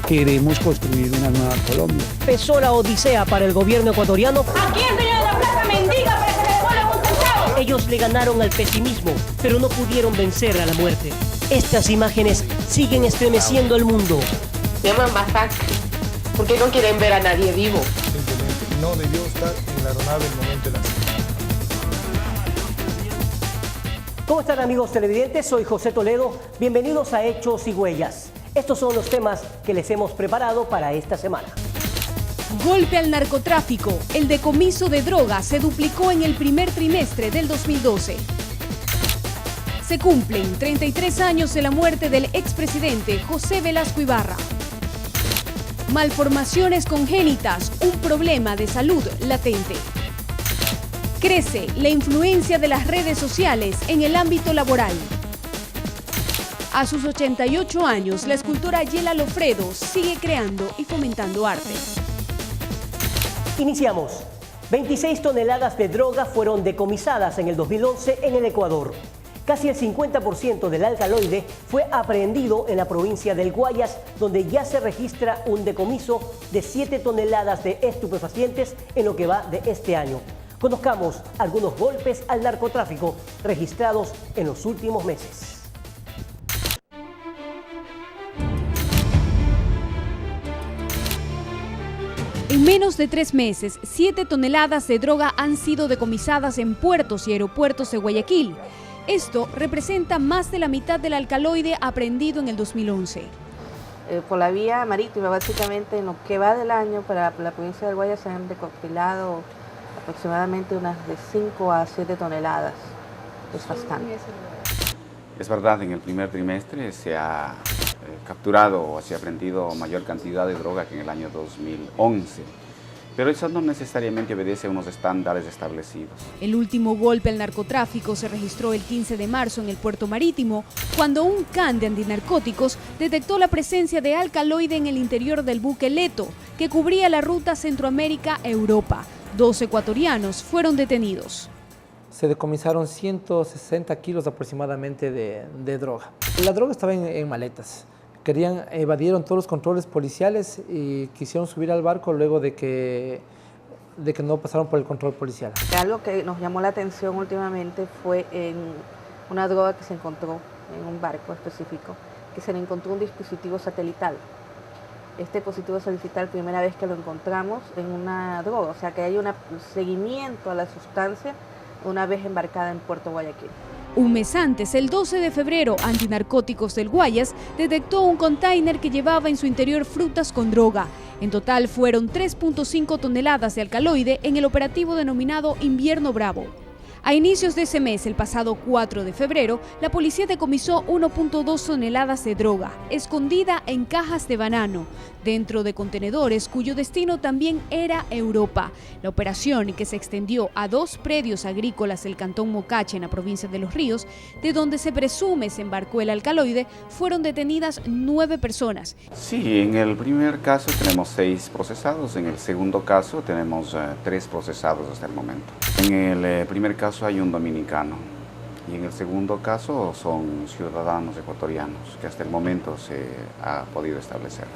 Queremos construir una nueva Colombia. Empezó la odisea para el gobierno ecuatoriano. ¿A quién, señor de la Plaza, mendiga para que le devuelvan un centavo? Ellos le ganaron al pesimismo, pero no pudieron vencer a la muerte. Estas imágenes siguen estremeciendo al mundo. Se llaman masacre, porque no quieren ver a nadie vivo. Simplemente no debió estar en la aeronave el momento de la accidente. ¿Cómo están, amigos televidentes? Soy José Toledo. Bienvenidos a Hechos y Huellas. Estos son los temas que les hemos preparado para esta semana. Golpe al narcotráfico. El decomiso de drogas se duplicó en el primer trimestre del 2012. Se cumplen 33 años de la muerte del expresidente José Velasco Ibarra. Malformaciones congénitas, un problema de salud latente. Crece la influencia de las redes sociales en el ámbito laboral. A sus 88 años, la escultora Yela Lofredo sigue creando y fomentando arte. Iniciamos. 26 toneladas de droga fueron decomisadas en el 2011 en el Ecuador. Casi el 50% del alcaloide fue aprehendido en la provincia del Guayas, donde ya se registra un decomiso de 7 toneladas de estupefacientes en lo que va de este año. Conozcamos algunos golpes al narcotráfico registrados en los últimos meses. En menos de 3 meses, 7 toneladas de droga han sido decomisadas en puertos y aeropuertos de Guayaquil. Esto representa más de la mitad del alcaloide aprehendido en el 2011. Por la vía marítima, básicamente, en lo que va del año para la provincia del Guayas se han recopilado aproximadamente unas de 5 a 7 toneladas. Es bastante. Es verdad, en el primer trimestre se ha capturado o se ha aprehendido mayor cantidad de droga que en el año 2011, pero eso no necesariamente obedece a unos estándares establecidos. El último golpe al narcotráfico se registró el 15 de marzo en el puerto marítimo, cuando un can de antinarcóticos detectó la presencia de alcaloide en el interior del buque Leto, que cubría la ruta Centroamérica-Europa. 2 ecuatorianos fueron detenidos. Se decomisaron 160 kilos aproximadamente de droga. La droga estaba en maletas. Evadieron todos los controles policiales y quisieron subir al barco luego de que no pasaron por el control policial. Algo que nos llamó la atención últimamente fue en una droga que se encontró en un barco específico, que se le encontró un dispositivo satelital. Este dispositivo satelital, primera vez que lo encontramos en una droga, o sea que hay un seguimiento a la sustancia una vez embarcada en Puerto Guayaquil. Un mes antes, el 12 de febrero, Antinarcóticos del Guayas detectó un container que llevaba en su interior frutas con droga. En total fueron 3.5 toneladas de alcaloide en el operativo denominado Invierno Bravo. A inicios de ese mes, el pasado 4 de febrero, la policía decomisó 1.2 toneladas de droga, escondida en cajas de banano, dentro de contenedores cuyo destino también era Europa. La operación, que se extendió a 2 predios agrícolas del cantón Mocache en la provincia de Los Ríos, de donde se presume se embarcó el alcaloide, fueron detenidas 9 personas. Sí, en el primer caso tenemos 6 procesados, en el segundo caso tenemos 3 procesados hasta el momento. En el primer caso hay un dominicano y en el segundo caso son ciudadanos ecuatorianos que hasta el momento se ha podido establecer.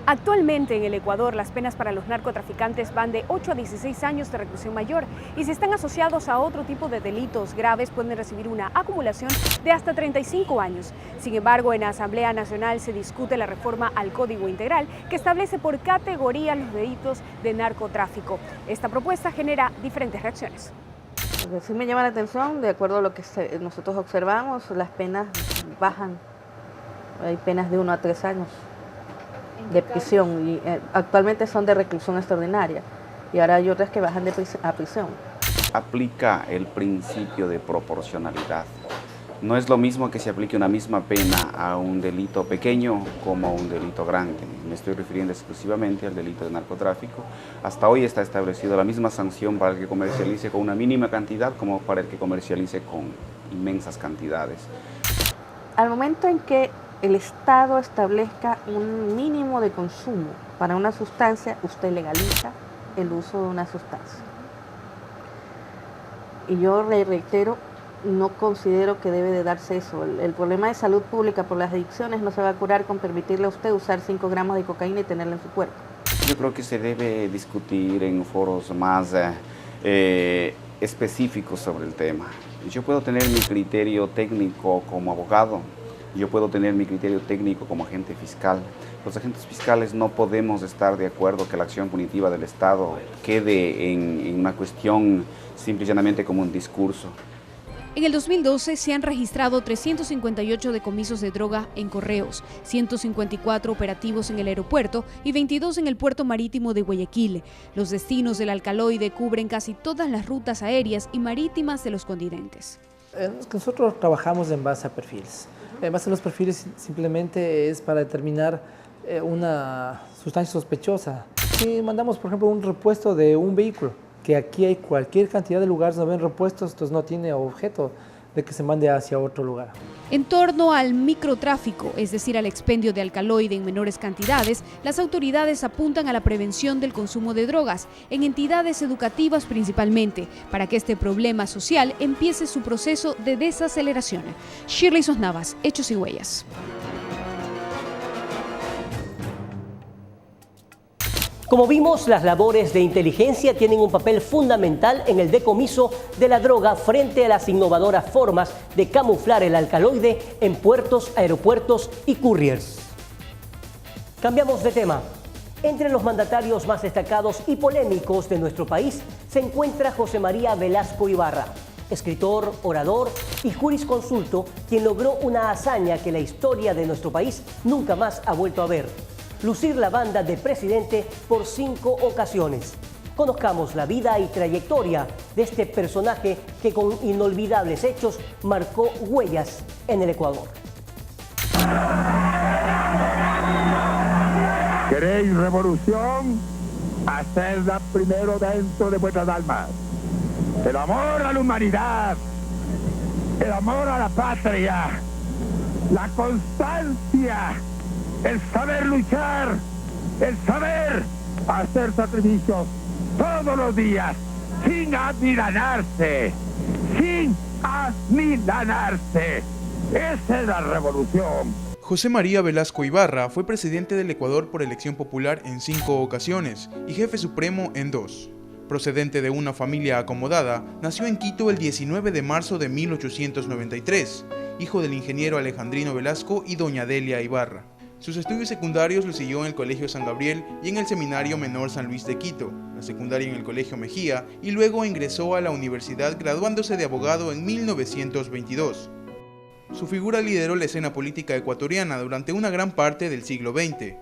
Actualmente en el Ecuador las penas para los narcotraficantes van de 8 a 16 años de reclusión mayor y si están asociados a otro tipo de delitos graves pueden recibir una acumulación de hasta 35 años. Sin embargo, en la Asamblea Nacional se discute la reforma al Código Integral que establece por categoría los delitos de narcotráfico. Esta propuesta genera diferentes reacciones. Lo que sí me llama la atención, de acuerdo a lo que nosotros observamos, las penas bajan. Hay penas de 1 a 3 años de prisión y actualmente son de reclusión extraordinaria y ahora hay otras que bajan a prisión. Aplica el principio de proporcionalidad. No es lo mismo que se aplique una misma pena a un delito pequeño como a un delito grande. Me estoy refiriendo exclusivamente al delito de narcotráfico. Hasta hoy está establecido la misma sanción para el que comercialice con una mínima cantidad como para el que comercialice con inmensas cantidades. Al momento en que el Estado establezca un mínimo de consumo para una sustancia, usted legaliza el uso de una sustancia. Y yo le reitero, no considero que debe de darse eso. El problema de salud pública por las adicciones no se va a curar con permitirle a usted usar 5 gramos de cocaína y tenerla en su cuerpo. Yo creo que se debe discutir en foros más específicos sobre el tema. Yo puedo tener mi criterio técnico como abogado, yo puedo tener mi criterio técnico como agente fiscal. Los agentes fiscales no podemos estar de acuerdo que la acción punitiva del Estado quede en una cuestión simple y llanamente como un discurso. En el 2012 se han registrado 358 decomisos de droga en Correos, 154 operativos en el aeropuerto y 22 en el puerto marítimo de Guayaquil. Los destinos del alcaloide cubren casi todas las rutas aéreas y marítimas de los continentes. Nosotros trabajamos en base a perfiles. En base a los perfiles simplemente es para determinar una sustancia sospechosa. Si mandamos, por ejemplo, un repuesto de un vehículo, que aquí hay cualquier cantidad de lugares donde ven repuestos, entonces no tiene objeto de que se mande hacia otro lugar. En torno al microtráfico, es decir, al expendio de alcaloide en menores cantidades, las autoridades apuntan a la prevención del consumo de drogas, en entidades educativas principalmente, para que este problema social empiece su proceso de desaceleración. Shirley Sosnavas, Hechos y Huellas. Como vimos, las labores de inteligencia tienen un papel fundamental en el decomiso de la droga frente a las innovadoras formas de camuflar el alcaloide en puertos, aeropuertos y couriers. Cambiamos de tema. Entre los mandatarios más destacados y polémicos de nuestro país se encuentra José María Velasco Ibarra, escritor, orador y jurisconsulto, quien logró una hazaña que la historia de nuestro país nunca más ha vuelto a ver: lucir la banda de presidente por 5 ocasiones. Conozcamos la vida y trayectoria de este personaje que con inolvidables hechos marcó huellas en el Ecuador. ¿Queréis revolución? Hacedla primero dentro de vuestras almas. El amor a la humanidad, el amor a la patria, la constancia, el saber luchar, el saber hacer sacrificios todos los días, sin amilanarse, sin amilanarse. Esa es la revolución. José María Velasco Ibarra fue presidente del Ecuador por elección popular en 5 ocasiones y jefe supremo en 2. Procedente de una familia acomodada, nació en Quito el 19 de marzo de 1893, hijo del ingeniero Alejandrino Velasco y doña Delia Ibarra. Sus estudios secundarios los siguió en el Colegio San Gabriel y en el Seminario Menor San Luis de Quito, la secundaria en el Colegio Mejía, y luego ingresó a la universidad graduándose de abogado en 1922. Su figura lideró la escena política ecuatoriana durante una gran parte del siglo XX.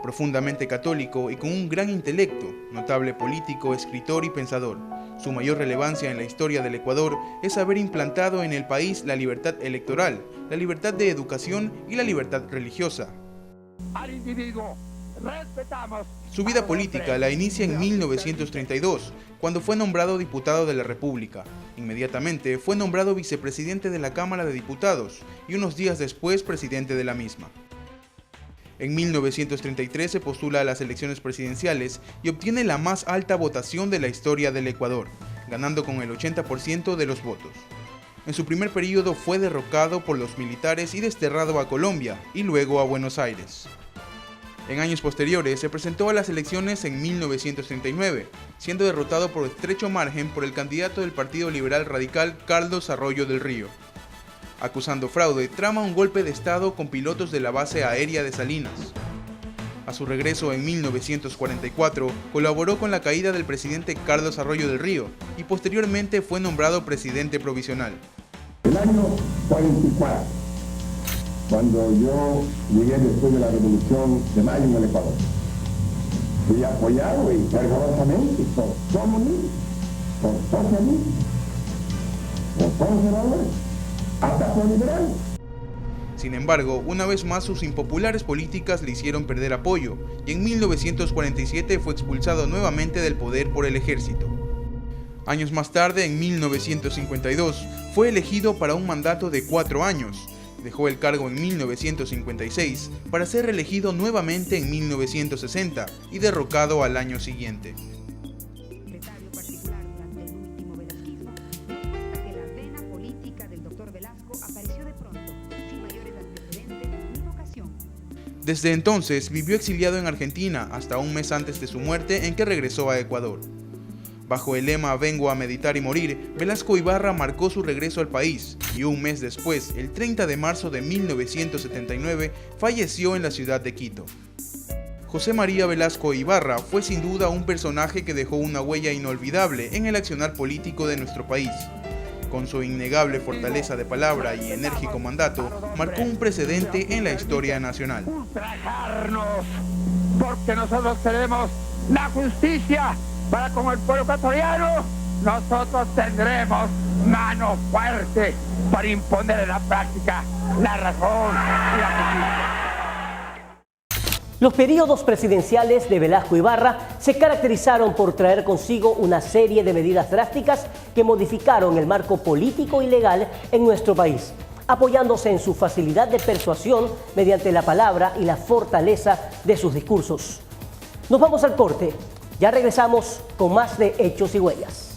Profundamente católico y con un gran intelecto, notable político, escritor y pensador, su mayor relevancia en la historia del Ecuador es haber implantado en el país la libertad electoral, la libertad de educación y la libertad religiosa. Al individuo respetamos. Su vida política la inicia en 1932, cuando fue nombrado diputado de la República. Inmediatamente fue nombrado vicepresidente de la Cámara de Diputados y unos días después presidente de la misma. En 1933 se postula a las elecciones presidenciales y obtiene la más alta votación de la historia del Ecuador, ganando con el 80% de los votos. En su primer periodo fue derrocado por los militares y desterrado a Colombia y luego a Buenos Aires. En años posteriores se presentó a las elecciones en 1939, siendo derrotado por estrecho margen por el candidato del Partido Liberal Radical Carlos Arroyo del Río. Acusando fraude, trama un golpe de Estado con pilotos de la base aérea de Salinas. A su regreso en 1944, colaboró con la caída del presidente Carlos Arroyo del Río y posteriormente fue nombrado presidente provisional. El año 44, cuando yo llegué después de la Revolución de Mayo en el Ecuador, fui apoyado y fervorosamente por comunistas, por socialistas, por conservadores, hasta por liberales. Sin embargo, una vez más sus impopulares políticas le hicieron perder apoyo y en 1947 fue expulsado nuevamente del poder por el ejército. Años más tarde, en 1952, fue elegido para un mandato de 4 años. Dejó el cargo en 1956 para ser reelegido nuevamente en 1960 y derrocado al año siguiente. Desde entonces vivió exiliado en Argentina hasta un mes antes de su muerte, en que regresó a Ecuador. Bajo el lema "Vengo a meditar y morir", Velasco Ibarra marcó su regreso al país y un mes después, el 30 de marzo de 1979, falleció en la ciudad de Quito. José María Velasco Ibarra fue sin duda un personaje que dejó una huella inolvidable en el accionar político de nuestro país. Con su innegable fortaleza de palabra y enérgico mandato, marcó un precedente en la historia nacional. Ultrajarnos, porque nosotros queremos la justicia para con el pueblo ecuatoriano. Nosotros tendremos mano fuerte para imponer en la práctica la razón y la justicia. Los periodos presidenciales de Velasco Ibarra se caracterizaron por traer consigo una serie de medidas drásticas que modificaron el marco político y legal en nuestro país, apoyándose en su facilidad de persuasión mediante la palabra y la fortaleza de sus discursos. Nos vamos al corte, ya regresamos con más de Hechos y Huellas.